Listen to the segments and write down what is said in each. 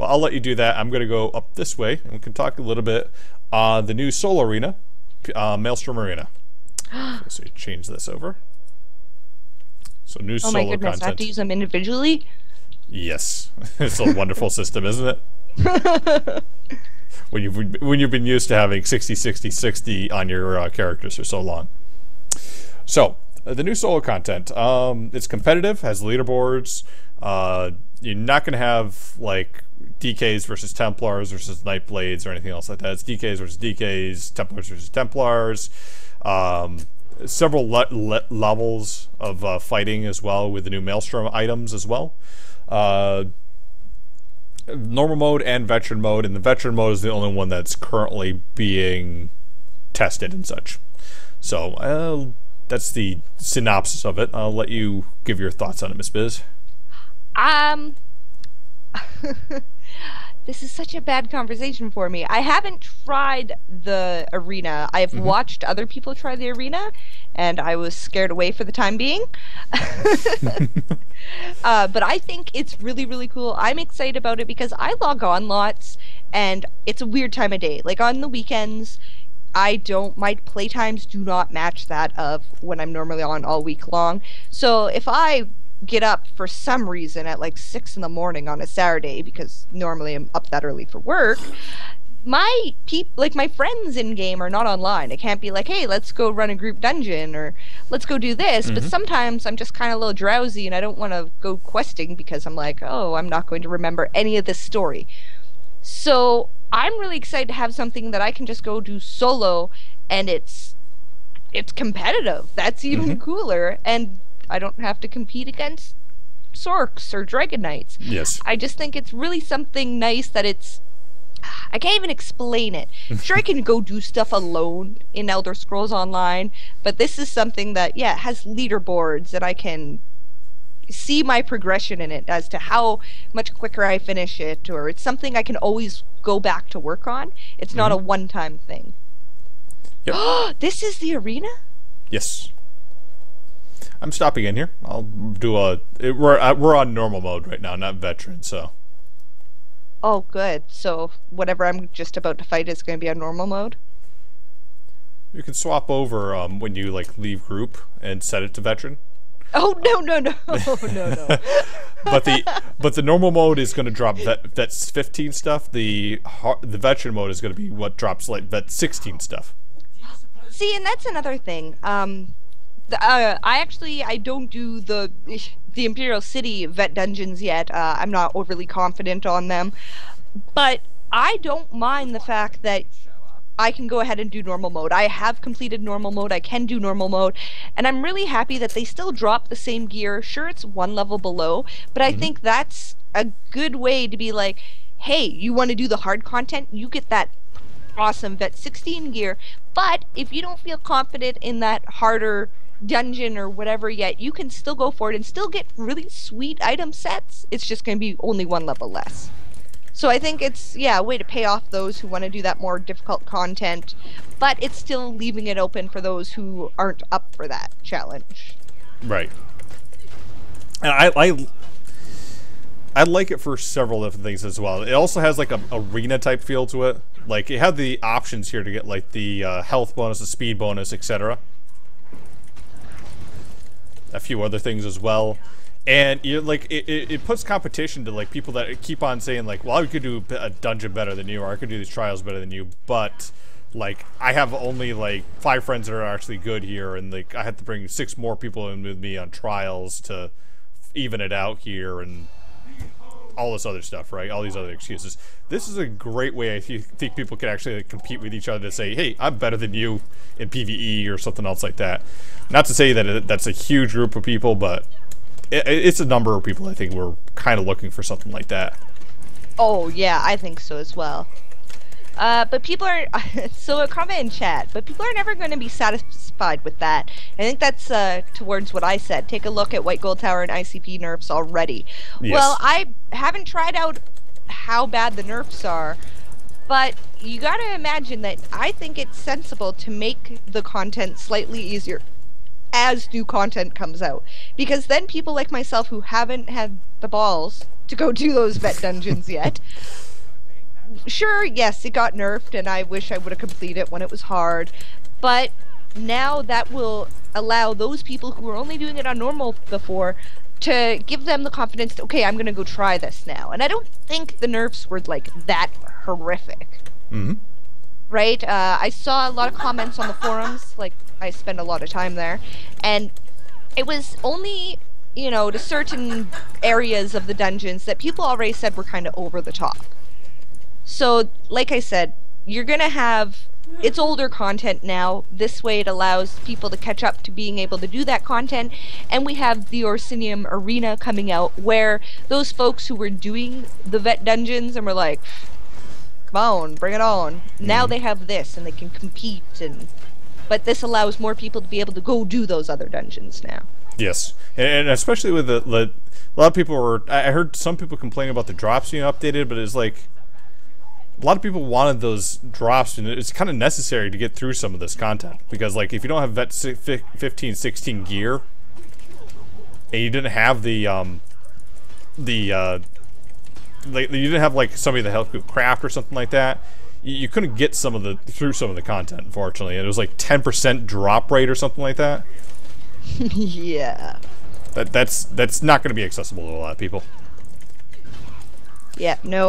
Well, I'll let you do that. I'm going to go up this way, and we can talk a little bit on the new Soul Arena, Maelstrom Arena. So you change this over. So new Oh my solo goodness, content. I have to use them individually? Yes, it's a wonderful system, isn't it? When you've been used to having 60, 60, 60 on your characters for so long. So the new solo content, it's competitive, has leaderboards. You're not going to have like DKs versus Templars versus Nightblades or anything else like that. It's DKs versus DKs, Templars versus Templars. Several levels of fighting as well with the new Maelstrom items as well. Normal mode and veteran mode, and the veteran mode is the only one that's currently being tested and such. So that's the synopsis of it. I'll let you give your thoughts on it, Miss Biz. This is such a bad conversation for me. I haven't tried the arena. I've watched other people try the arena, and I was scared away for the time being. But I think it's really, really cool. I'm excited about it because I log on lots, and it's a weird time of day. Like on the weekends, my playtimes do not match that of when I'm normally on all week long. So if I get up for some reason at like 6 in the morning on a Saturday, because normally I'm up that early for work, my friends in game are not online. I can't be like, hey, let's go run a group dungeon or let's go do this. But sometimes I'm just kind of a little drowsy and I don't want to go questing because I'm like, oh, I'm not going to remember any of this story. So I'm really excited to have something that I can just go do solo, and it's competitive. That's even cooler, and I don't have to compete against Sorks or Dragon Knights. Yes. I just think it's really something nice that I can't even explain it. Sure, I can go do stuff alone in Elder Scrolls Online, but this is something that, yeah, it has leaderboards, and I can see my progression in it as to how much quicker I finish it, or it's something I can always go back to work on. It's not a one-time thing. Yep. This is the arena? Yes. I'm stopping in here. I'll do we're on normal mode right now, not veteran, so. Oh, good. So whatever I'm just about to fight is going to be on normal mode? You can swap over when you like leave group and set it to veteran. Oh, no, no, no. No. but the normal mode is going to drop vet 15 stuff. The veteran mode is going to be what drops like vet 16 stuff. See, and that's another thing. I don't do the Imperial City vet dungeons yet. I'm not overly confident on them, but I don't mind the fact that I can go ahead and do normal mode. I have completed normal mode. I can do normal mode, and I'm really happy that they still drop the same gear. Sure, it's one level below, but I think that's a good way to be like, hey, you want to do the hard content? You get that awesome vet 16 gear, but if you don't feel confident in that harder dungeon or whatever yet, you can still go for it and still get really sweet item sets. It's just going to be only one level less. So I think it's, yeah, a way to pay off those who want to do that more difficult content, but it's still leaving it open for those who aren't up for that challenge. Right. And I like it for several different things as well. It also has like a arena type feel to it. Like it had the options here to get like the health bonus, the speed bonus, etc. A few other things as well, and you're like it puts competition to like people that keep on saying like, well, I could do a dungeon better than you, or I could do these trials better than you, but like I have only like 5 friends that are actually good here, and like I have to bring 6 more people in with me on trials to even it out here, and all this other stuff, right? All these other excuses. This is a great way I think people can actually like, compete with each other to say, hey, I'm better than you in PvE or something else like that. Not to say that that's a huge group of people, but it's a number of people I think we're kind of looking for something like that. Oh, yeah, I think so as well. But people are, so a comment in chat, but people are never going to be satisfied with that. I think that's towards what I said. Take a look at White Gold Tower and ICP nerfs already. Yes. Well, I haven't tried out how bad the nerfs are, but you gotta imagine that I think it's sensible to make the content slightly easier as new content comes out. Because then people like myself who haven't had the balls to go do those vet dungeons yet. Sure, yes, it got nerfed, and I wish I would have completed it when it was hard, but now that will allow those people who were only doing it on normal before to give them the confidence that, okay, I'm gonna go try this now. And I don't think the nerfs were like that horrific. Mm-hmm. Right? I saw a lot of comments on the forums, like I spend a lot of time there, and it was only, you know, to certain areas of the dungeons that people already said were kind of over the top. So, like I said, you're gonna have, it's older content now. This way it allows people to catch up to being able to do that content. And we have the Orsinium Arena coming out, where those folks who were doing the vet dungeons and were like, come on, bring it on. Now they have this and they can compete, but this allows more people to be able to go do those other dungeons now. Yes, and especially with a lot of people were, I heard some people complaining about the drops being updated, but it's like, a lot of people wanted those drops, and it's kind of necessary to get through some of this content, because like if you don't have vet 15, 16 gear, and you didn't have like you didn't have like somebody that helped you craft or something like that, you couldn't get through some of the content, unfortunately. And it was like 10% drop rate or something like that. Yeah. That's not going to be accessible to a lot of people. Yeah, no,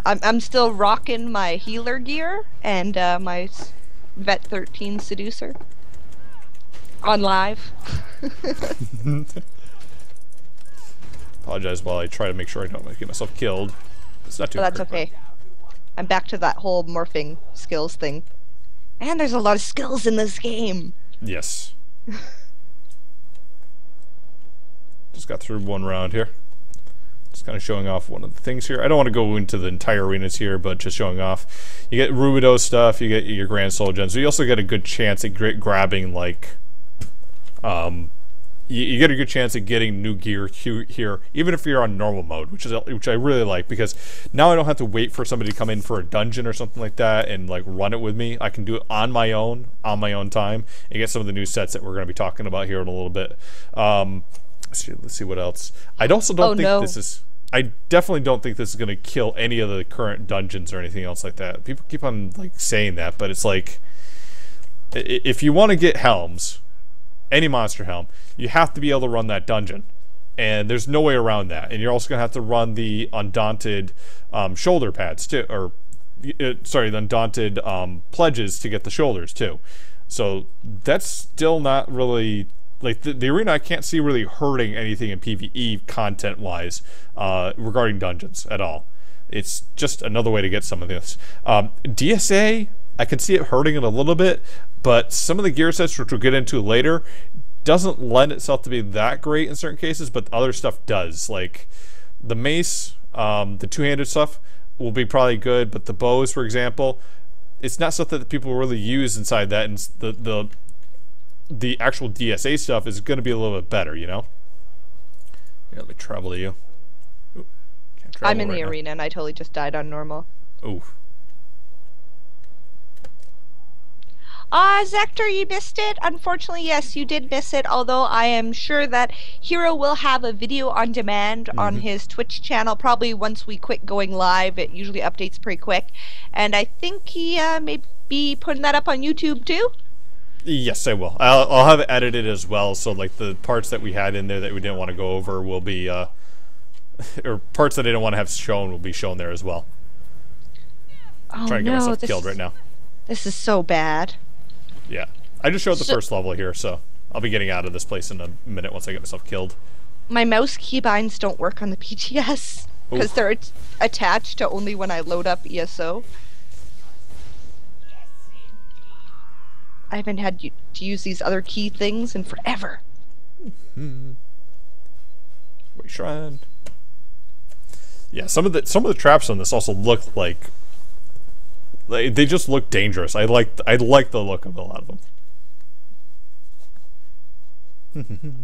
I'm still rocking my healer gear and my Vet 13 Seducer on live. Apologize while I try to make sure I don't get myself killed. It's not too. But that's okay. I'm back to that whole morphing skills thing. And there's a lot of skills in this game. Yes. Just got through one round here. Just kind of showing off one of the things here. I don't want to go into the entire arenas here, but just showing off. You get Rubido stuff, you get your Grand Soul Gems. So you also get a good chance at grabbing, like, you get a good chance at getting new gear here, even if you're on normal mode, which I really like, because now I don't have to wait for somebody to come in for a dungeon or something like that and like run it with me. I can do it on my own time, and get some of the new sets that we're going to be talking about here in a little bit. Let's see what else. I also don't think this is. I definitely don't think this is going to kill any of the current dungeons or anything else like that. People keep on like saying that, but it's like, if you want to get helms, any monster helm, you have to be able to run that dungeon, and there's no way around that. And you're also going to have to run the Undaunted shoulder pads too, or sorry, the Undaunted pledges to get the shoulders too. So that's still not really. Like, the arena, I can't see really hurting anything in PvE content-wise regarding dungeons at all. It's just another way to get some of this. DSA, I can see it hurting it a little bit, but some of the gear sets, which we'll get into later, doesn't lend itself to be that great in certain cases, but other stuff does. Like, the mace, the two-handed stuff will be probably good, but the bows, for example, it's not stuff that people really use inside that, and the actual DSA stuff is going to be a little bit better, you know? Yeah, let me travel to you. Ooh, I'm in the arena and I totally just died on normal. Ooh. Zector, you missed it. Unfortunately, yes, you did miss it, although I am sure that Hero will have a video on demand on his Twitch channel, probably once we quit going live. It usually updates pretty quick. And I think he may be putting that up on YouTube too. Yes, I will. I'll have it edited as well, so like the parts that we had in there that we didn't want to go over will be, or parts that I didn't want to have shown will be shown there as well. Oh, Trying to get myself killed right now. This is so bad. Yeah. I just showed the first level here, so I'll be getting out of this place in a minute once I get myself killed. My mouse keybinds don't work on the PTS, because they're attached to only when I load up ESO. I haven't had to use these other key things in forever. Wait, shrine. Yeah, some of the traps on this also look like they just look dangerous. I like the look of a lot of them.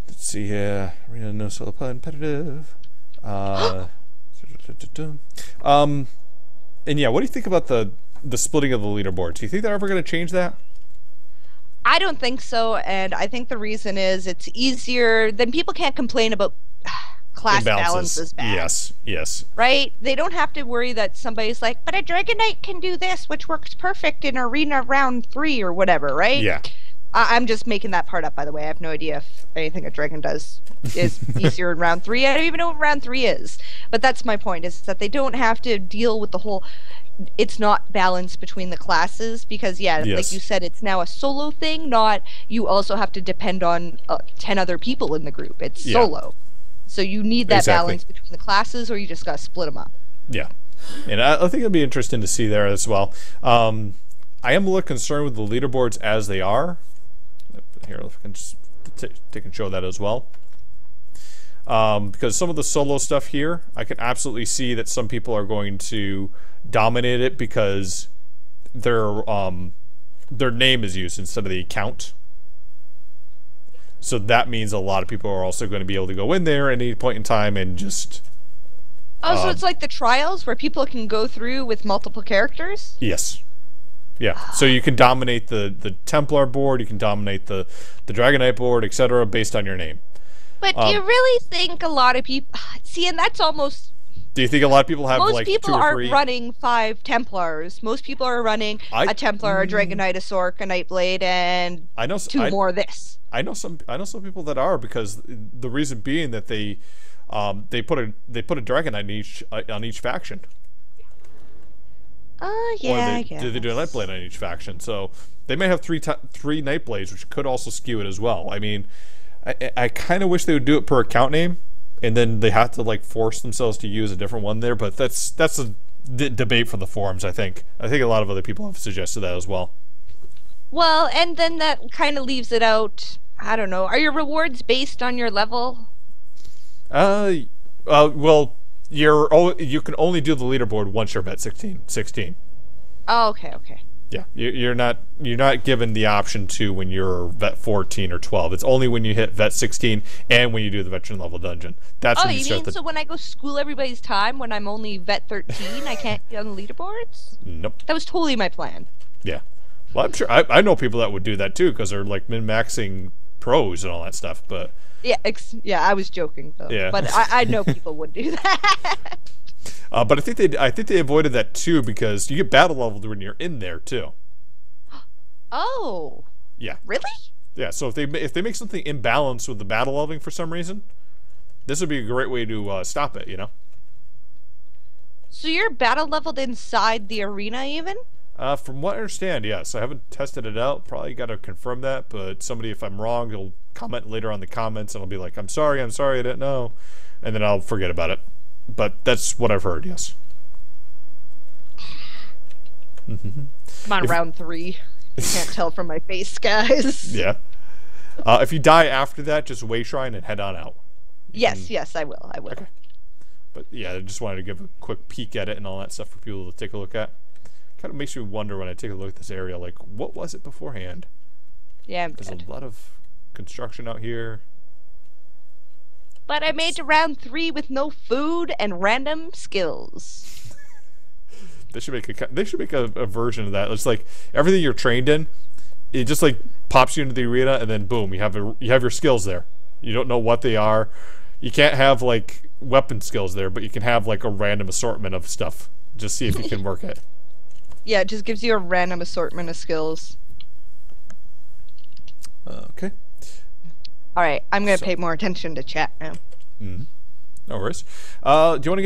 Let's see here. Arena no solo competitive. And yeah, what do you think about the splitting of the leaderboard? Do you think they're ever going to change that? I don't think so, and I think the reason is it's easier. Then people can't complain about class balance is bad. Yes, yes. Right? They don't have to worry that somebody's like, but a Dragon Knight can do this, which works perfect in Arena round 3 or whatever, right? Yeah. I'm just making that part up, by the way. I have no idea if anything a dragon does is easier in round 3. I don't even know what round 3 is. But that's my point, is that they don't have to deal with the whole... It's not balanced between the classes, because, like you said, it's now a solo thing, not you also have to depend on 10 other people in the group. It's solo. So you need that balance between the classes, or you just gotta split them up. Yeah. And I think it'll be interesting to see there as well. I am a little concerned with the leaderboards as they are. Here, I can just take and show that as well. Because some of the solo stuff here, I can absolutely see that some people are going to dominate it because their name is used instead of the account. So that means a lot of people are also going to be able to go in there at any point in time and just... Oh, so it's like the trials where people can go through with multiple characters? Yes. Yeah, so you can dominate the Templar board, you can dominate the Dragon Knight board, etc., based on your name. But do you really think a lot of people... See, and that's almost... Do you think a lot of people have, like, 2 or 3? Most people aren't running 5 Templars. Most people are running a Templar, a Dragon Knight, a Sorc, a Nightblade, and 2 more of this. I know some people that are, because the reason being that they put a Dragon Knight on each faction. Yeah, or they do a Nightblade on each faction, so they may have 3 Nightblades, which could also skew it as well. I mean, I kind of wish they would do it per account name, and then they have to like force themselves to use a different one there. But that's a debate for the forums. I think a lot of other people have suggested that as well. Well, and then that kind of leaves it out. I don't know. Are your rewards based on your level? Well. You can only do the leaderboard once you're vet 16. Oh, okay. Yeah, you're not given the option to when you're vet 14 or 12. It's only when you hit vet 16 and when you do the veteran level dungeon. That's when you start. So when I go school everybody's time when I'm only vet 13, I can't get on the leaderboards? Nope. That was totally my plan. Yeah, well, I'm sure I know people that would do that too, because they're like min-maxing pros and all that stuff, but. Yeah, I was joking though. Yeah. But I know people would do that. But I think they avoided that too, because you get battle leveled when you're in there too. Oh. Yeah. Really? Yeah. So if they make something imbalanced with the battle leveling for some reason, this would be a great way to stop it. You know. So you're battle leveled inside the arena even? From what I understand, yes. I haven't tested it out. Probably got to confirm that. But somebody, if I'm wrong, will comment later on the comments, and I'll be like, I'm sorry, I didn't know. And then I'll forget about it. But that's what I've heard, yes. I'm on round 3. You can't tell from my face, guys. Yeah. If you die after that, just way shrine and head on out. Yes, I will. Okay. But yeah, I just wanted to give a quick peek at it and all that stuff for people to take a look at. Kind of makes me wonder when I take a look at this area, like, what was it beforehand? Yeah, There's a lot of construction out here. But I made to round 3 with no food and random skills. They should make a version of that. It's like everything you're trained in, it just like pops you into the arena, and then boom, you have your skills there. You don't know what they are. You can't have like weapon skills there, but you can have like a random assortment of stuff. Just see if you can work it. Yeah, it just gives you a random assortment of skills. Okay. All right, I'm gonna pay more attention to chat now. No worries. Do you want to get